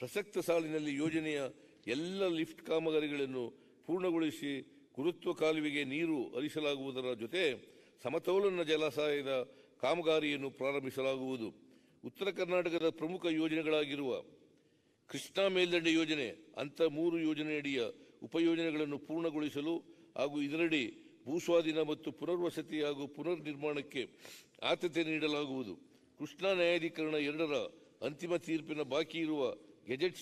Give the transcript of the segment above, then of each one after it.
ಪ್ರಸಕ್ತ ಸಾಲಿನಲ್ಲಿ ಯೋಜನೆಯ ಎಲ್ಲ ಲಿಫ್ಟ್ ಕಾಮಗಾರಿಗಳನ್ನು ಪೂರ್ಣಗೊಳಿಸಿ ಗುರುತ್ವ ಕಾಲುವೆಗೆ ನೀರು ಹರಿಸಲಾಗುವುದರ ಜೊತೆ ಸಮತೋಲನ ಜಲಾಶಯದ ಕಾಮಗಾರಿಯನ್ನು ಪ್ರಾರಂಭಿಸಲಾಗುವುದು. ಉತ್ತರ ಕರ್ನಾಟಕದ ಪ್ರಮುಖ ಯೋಜನೆಗಳಾಗಿರುವ ಕೃಷ್ಣಾ ಮೇಲ್ದಂಡೆ ಯೋಜನೆ ಅಂತ 3 ಯೋಜನೆಯಡಿಯ ಉಪಯೋಜನೆಗಳನ್ನು ಪೂರ್ಣಗೊಳಿಸಲು ಹಾಗೂ ಇದರಡಿ ಭೂಸ್ವಾಧೀನ ಮತ್ತು ಪುನರ್ವಸತಿ ಹಾಗೂ ಪುನರ್ ನಿರ್ಮಾಣಕ್ಕೆ ಆದ್ಯತೆ ನೀಡಲಾಗುವುದು. ಕೃಷ್ಣಾ ನ್ಯಾಯಾಧೀಕರಣ 2ರ ಅಂತಿಮ ತೀರ್ಪಿನ ಬಾಕಿ ಇರುವ ಗೆಜೆಟ್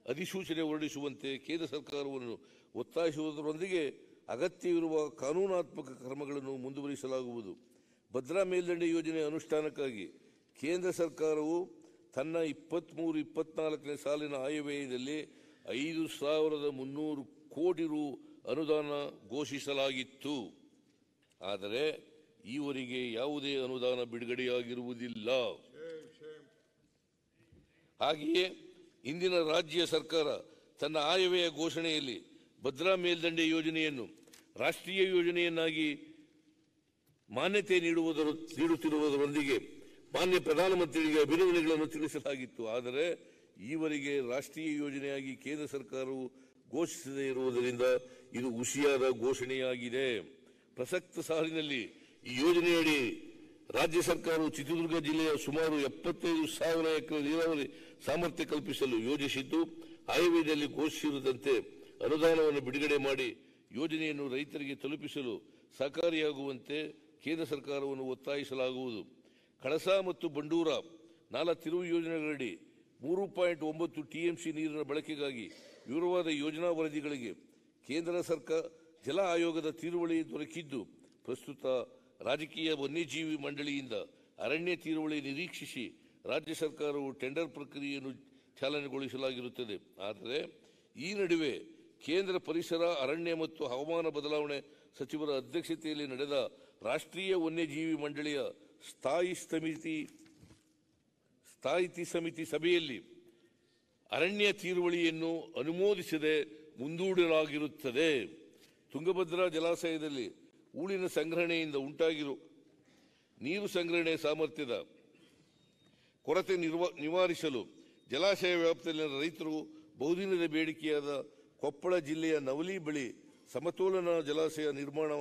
ಅಧಿಸೂಚನೆ ಹೊರಡಿಸುವಂತೆ ಕೇಂದ್ರ ಸರ್ಕಾರವನ್ನು ಒತ್ತಾಯಿಸುವುದರೊಂದಿಗೆ ಅಗತ್ಯವಿರುವ ಕಾನೂನಾತ್ಮಕ ಕ್ರಮಗಳನ್ನು ಮುಂದುವರಿಸಲಾಗುವುದು. ಭದ್ರಾ ಮೇಲ್ದಂಡೆ ಯೋಜನೆ ಅನುಷ್ಠಾನಕ್ಕಾಗಿ ಕೇಂದ್ರ ಸರ್ಕಾರವು ತನ್ನ 23-24ನೇ ಸಾಲಿನ ಆಯವ್ಯಯದಲ್ಲಿ 5,300 ಕೋಟಿ ರು ಅನುದಾನ ಘೋಷಿಸಲಾಗಿತ್ತು. ಆದರೆ ಈವರೆಗೆ ಯಾವುದೇ ಅನುದಾನ ಬಿಡುಗಡೆಯಾಗಿರುವುದಿಲ್ಲ. ಹಾಗೆಯೇ ಇಂದಿನ ರಾಜ್ಯ ಸರ್ಕಾರ ತನ್ನ ಆಯವ್ಯಯ ಘೋಷಣೆಯಲ್ಲಿ ಭದ್ರಾ ಮೇಲ್ದಂಡೆ ಯೋಜನೆಯನ್ನು ರಾಷ್ಟ್ರೀಯ ಯೋಜನೆಯನ್ನಾಗಿ ಮಾನ್ಯತೆ ನೀಡುತ್ತಿರುವುದರೊಂದಿಗೆ ಮಾನ್ಯ ಪ್ರಧಾನಮಂತ್ರಿಗೆ ಅಭಿನಂದನೆಗಳನ್ನು ತಿಳಿಸಲಾಗಿತ್ತು. ಆದರೆ ಈವರೆಗೆ ರಾಷ್ಟ್ರೀಯ ಯೋಜನೆಯಾಗಿ ಕೇಂದ್ರ ಸರ್ಕಾರವು ಘೋಷಿಸದೇ ಇರುವುದರಿಂದ ಇದು ಹುಸಿಯಾದ ಘೋಷಣೆಯಾಗಿದೆ. ಪ್ರಸಕ್ತ ಸಾಲಿನಲ್ಲಿ ಈ ಯೋಜನೆಯಡಿ ರಾಜ್ಯ ಸರ್ಕಾರವು ಚಿತ್ರದುರ್ಗ ಜಿಲ್ಲೆಯ ಸುಮಾರು 75,000 ಎಕರೆ ನೀರಾವರಿ ಸಾಮರ್ಥ್ಯ ಕಲ್ಪಿಸಲು ಯೋಜಿಸಿದ್ದು, ಆಯವ್ಯಯದಲ್ಲಿ ಘೋಷಿಸಿರುವಂತೆ ಅನುದಾನವನ್ನು ಬಿಡುಗಡೆ ಮಾಡಿ ಯೋಜನೆಯನ್ನು ರೈತರಿಗೆ ತಲುಪಿಸಲು ಸಹಕಾರಿಯಾಗುವಂತೆ ಕೇಂದ್ರ ಸರ್ಕಾರವನ್ನು ಒತ್ತಾಯಿಸಲಾಗುವುದು. ಕಳಸಾ ಮತ್ತು ಬಂಡೂರ 4 ತಿರುವು ಯೋಜನೆಗಳಡಿ 3.9 TMC ನೀರಿನ ಬಳಕೆಗಾಗಿ ವಿವರವಾದ ಯೋಜನಾ ವರದಿಗಳಿಗೆ ಕೇಂದ್ರ ಸರ್ಕಾರ ಜಲ ಆಯೋಗದ ತೀರುವಳಿ ದೊರಕಿದ್ದು, ಪ್ರಸ್ತುತ ರಾಜಕೀಯ ವನ್ಯಜೀವಿ ಮಂಡಳಿಯಿಂದ ಅರಣ್ಯ ತೀರುವಳಿ ನಿರೀಕ್ಷಿಸಿ ರಾಜ್ಯ ಸರ್ಕಾರವು ಟೆಂಡರ್ ಪ್ರಕ್ರಿಯೆಯನ್ನು ಚಾಲನೆಗೊಳಿಸಲಾಗಿರುತ್ತದೆ. ಆದರೆ ಈ ನಡುವೆ ಕೇಂದ್ರ ಪರಿಸರ, ಅರಣ್ಯ ಮತ್ತು ಹವಾಮಾನ ಬದಲಾವಣೆ ಸಚಿವರ ಅಧ್ಯಕ್ಷತೆಯಲ್ಲಿ ನಡೆದ ರಾಷ್ಟ್ರೀಯ ವನ್ಯಜೀವಿ ಮಂಡಳಿಯ ಸ್ಥಾಯಿ ಸಮಿತಿ ಸಭೆಯಲ್ಲಿ ಅರಣ್ಯ ತೀರುವಳಿಯನ್ನು ಅನುಮೋದಿಸದೆ ಮುಂದೂಡಲಾಗಿರುತ್ತದೆ. ತುಂಗಭದ್ರಾ ಜಲಾಶಯದಲ್ಲಿ ಹೂಳಿನ ಸಂಗ್ರಹಣೆಯಿಂದ ಉಂಟಾಗಿರುವ ನೀರು ಸಂಗ್ರಹಣೆ ಸಾಮರ್ಥ್ಯದ ಕೊರತೆ ನಿವಾರಿಸಲು ಜಲಾಶಯ ವ್ಯಾಪ್ತಿಯಲ್ಲಿನ ರೈತರು ಬಹುದಿನದ ಬೇಡಿಕೆಯಾದ ಕೊಪ್ಪಳ ಜಿಲ್ಲೆಯ ನವಲಿ ಬಳಿ ಸಮತೋಲನ ಜಲಾಶಯ ನಿರ್ಮಾಣ